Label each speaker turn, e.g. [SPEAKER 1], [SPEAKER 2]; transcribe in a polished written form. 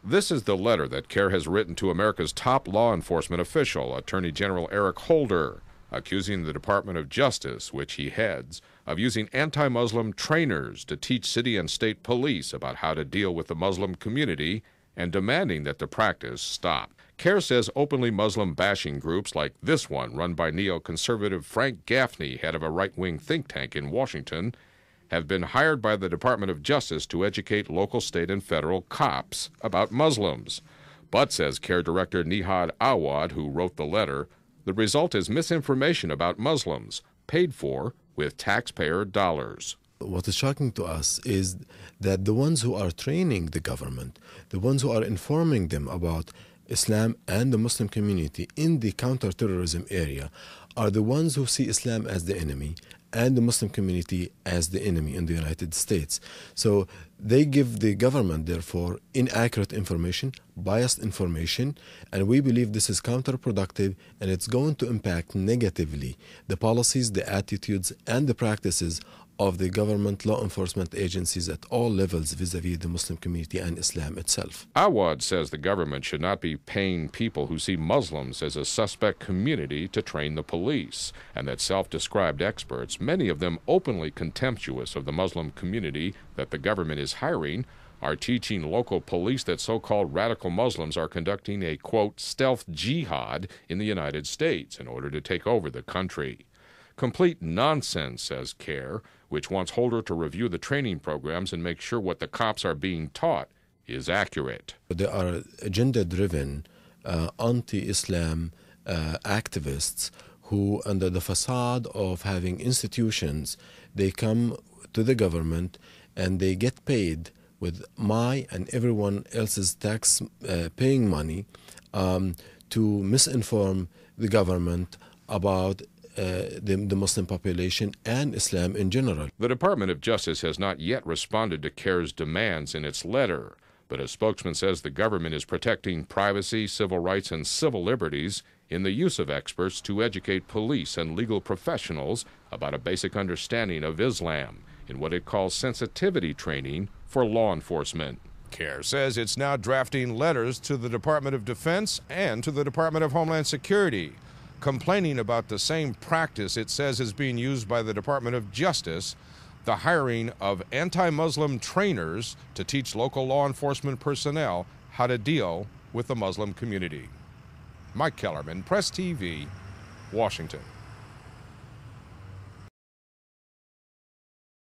[SPEAKER 1] This is the letter that CARE has written to America's top law enforcement official, Attorney General Eric Holder, accusing the Department of Justice, which he heads, of using anti-Muslim trainers to teach city and state police about how to deal with the Muslim community and demanding that the practice stop. CARE says openly Muslim-bashing groups like this one, run by neoconservative Frank Gaffney, head of a right-wing think tank in Washington, have been hired by the Department of Justice to educate local, state, and federal cops about Muslims. But, says CARE Director Nihad Awad, who wrote the letter, the result is misinformation about Muslims, paid for with taxpayer dollars.
[SPEAKER 2] What is shocking to us is that the ones who are training the government, the ones who are informing them about Islam and the Muslim community in the counterterrorism area, are the ones who see Islam as the enemy and the Muslim community as the enemy in the United States. So they give the government, therefore, inaccurate information, biased information, and we believe this is counterproductive, and it's going to impact negatively the policies, the attitudes, and the practices of the government law enforcement agencies at all levels vis-a-vis the Muslim community and Islam itself.
[SPEAKER 1] Awad says the government should not be paying people who see Muslims as a suspect community to train the police, and that self-described experts, many of them openly contemptuous of the Muslim community that the government is hiring, are teaching local police that so-called radical Muslims are conducting a, quote, stealth jihad in the United States in order to take over the country. Complete nonsense, says CARE, which wants Holder to review the training programs and make sure what the cops are being taught is accurate.
[SPEAKER 2] There are agenda-driven, anti-Islam activists who, under the facade of having institutions, they come to the government and they get paid with my and everyone else's tax-paying money to misinform the government about the Muslim population and Islam in general.
[SPEAKER 1] The Department of Justice has not yet responded to CARE's demands in its letter, but a spokesman says the government is protecting privacy, civil rights, and civil liberties in the use of experts to educate police and legal professionals about a basic understanding of Islam in what it calls sensitivity training for law enforcement. CARE says it's now drafting letters to the Department of Defense and to the Department of Homeland Security, complaining about the same practice it says is being used by the Department of Justice, the hiring of anti-Muslim trainers to teach local law enforcement personnel how to deal with the Muslim community. Mike Kellerman, Press TV, Washington.